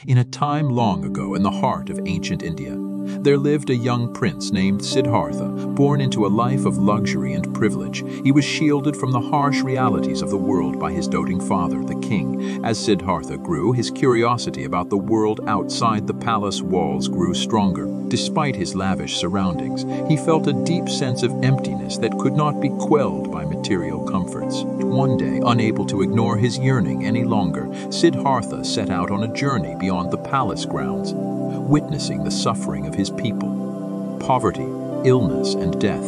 In a time long ago in the heart of ancient India, there lived a young prince named Siddhartha, born into a life of luxury and privilege. He was shielded from the harsh realities of the world by his doting father, the king. As Siddhartha grew, his curiosity about the world outside the palace walls grew stronger. Despite his lavish surroundings, he felt a deep sense of emptiness that could not be quelled by material comforts. One day, unable to ignore his yearning any longer, Siddhartha set out on a journey beyond the palace grounds, witnessing the suffering of his people. Poverty, illness, and death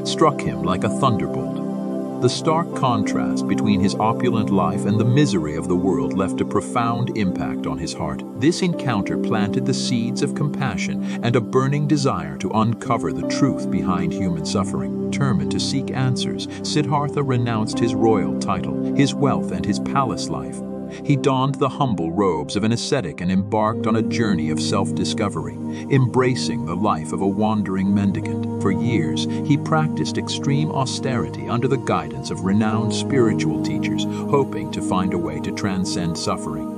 struck him like a thunderbolt. The stark contrast between his opulent life and the misery of the world left a profound impact on his heart. This encounter planted the seeds of compassion and a burning desire to uncover the truth behind human suffering. Determined to seek answers, Siddhartha renounced his royal title, his wealth, and his palace life. He donned the humble robes of an ascetic and embarked on a journey of self-discovery, embracing the life of a wandering mendicant. For years, he practiced extreme austerity under the guidance of renowned spiritual teachers, hoping to find a way to transcend suffering.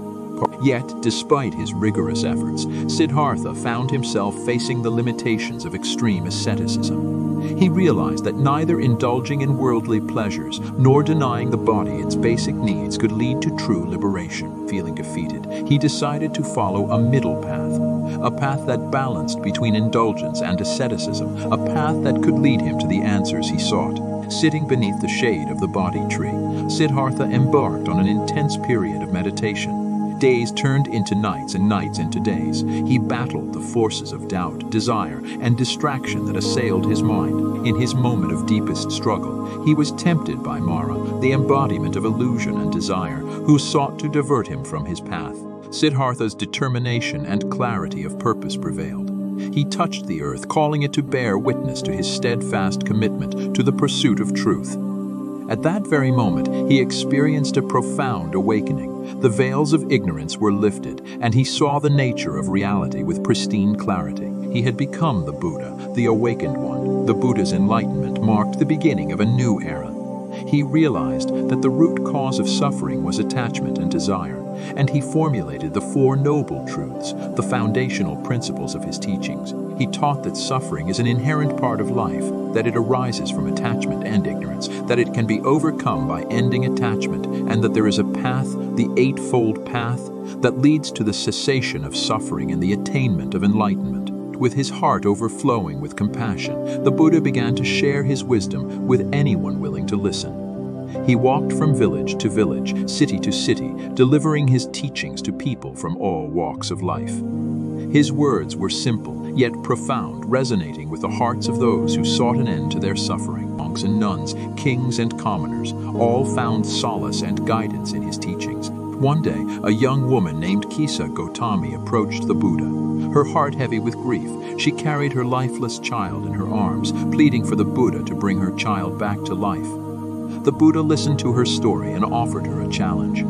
Yet, despite his rigorous efforts, Siddhartha found himself facing the limitations of extreme asceticism. He realized that neither indulging in worldly pleasures nor denying the body its basic needs could lead to true liberation. Feeling defeated, he decided to follow a middle path, a path that balanced between indulgence and asceticism, a path that could lead him to the answers he sought. Sitting beneath the shade of the Bodhi tree, Siddhartha embarked on an intense period of meditation. Days turned into nights and nights into days. He battled the forces of doubt, desire, and distraction that assailed his mind. In his moment of deepest struggle, he was tempted by Mara, the embodiment of illusion and desire, who sought to divert him from his path. Siddhartha's determination and clarity of purpose prevailed. He touched the earth, calling it to bear witness to his steadfast commitment to the pursuit of truth. At that very moment, he experienced a profound awakening. The veils of ignorance were lifted, and he saw the nature of reality with pristine clarity. He had become the Buddha, the awakened one. The Buddha's enlightenment marked the beginning of a new era. He realized that the root cause of suffering was attachment and desire, and he formulated the Four Noble Truths, the foundational principles of his teachings. He taught that suffering is an inherent part of life, that it arises from attachment and ignorance, that it can be overcome by ending attachment, and that there is a path, the Eightfold Path, that leads to the cessation of suffering and the attainment of enlightenment. With his heart overflowing with compassion, the Buddha began to share his wisdom with anyone willing to listen. He walked from village to village, city to city, delivering his teachings to people from all walks of life. His words were simple, yet profound, resonating with the hearts of those who sought an end to their suffering. Monks and nuns, kings and commoners, all found solace and guidance in his teachings. One day, a young woman named Siddhartha Gautama approached the Buddha. Her heart heavy with grief, she carried her lifeless child in her arms, pleading for the Buddha to bring her child back to life. The Buddha listened to her story and offered her a challenge.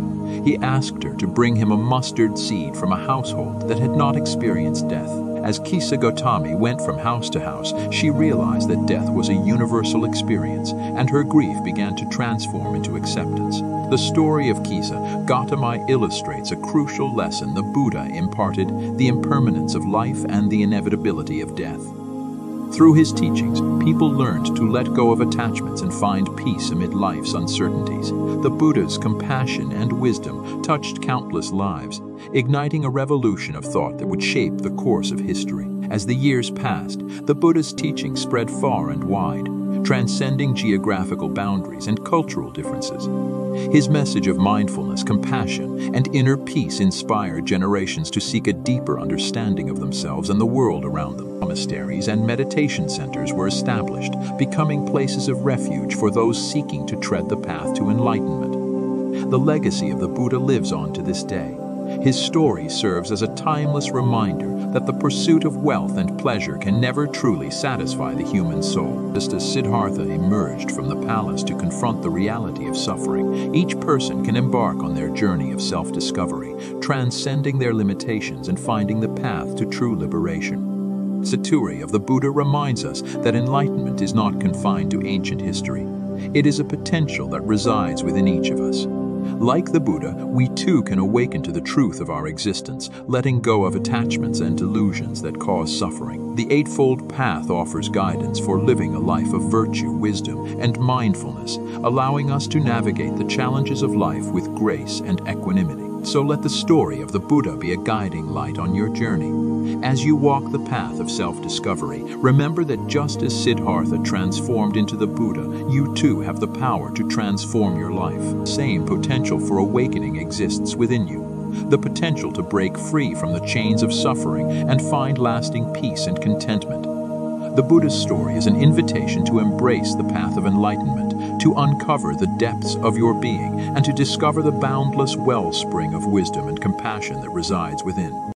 He asked her to bring him a mustard seed from a household that had not experienced death. As Siddhartha Gautama went from house to house, she realized that death was a universal experience, and her grief began to transform into acceptance. The story of Siddhartha Gautama illustrates a crucial lesson the Buddha imparted: the impermanence of life and the inevitability of death. Through his teachings, people learned to let go of attachments and find peace amid life's uncertainties. The Buddha's compassion and wisdom touched countless lives, igniting a revolution of thought that would shape the course of history. As the years passed, the Buddha's teachings spread far and wide, transcending geographical boundaries and cultural differences. His message of mindfulness, compassion, and inner peace inspired generations to seek a deeper understanding of themselves and the world around them. Monasteries and meditation centers were established, becoming places of refuge for those seeking to tread the path to enlightenment. The legacy of the Buddha lives on to this day. His story serves as a timeless reminder that the pursuit of wealth and pleasure can never truly satisfy the human soul. Just as Siddhartha emerged from the palace to confront the reality of suffering, each person can embark on their journey of self-discovery, transcending their limitations and finding the path to true liberation. Saturi of the Buddha reminds us that enlightenment is not confined to ancient history. It is a potential that resides within each of us. Like the Buddha, we too can awaken to the truth of our existence, letting go of attachments and delusions that cause suffering. The Eightfold Path offers guidance for living a life of virtue, wisdom, and mindfulness, allowing us to navigate the challenges of life with grace and equanimity. So let the story of the Buddha be a guiding light on your journey. As you walk the path of self-discovery, remember that just as Siddhartha transformed into the Buddha, you too have the power to transform your life. The same potential for awakening exists within you. The potential to break free from the chains of suffering and find lasting peace and contentment. The Buddha's story is an invitation to embrace the path of enlightenment, to uncover the depths of your being, and to discover the boundless wellspring of wisdom and compassion that resides within.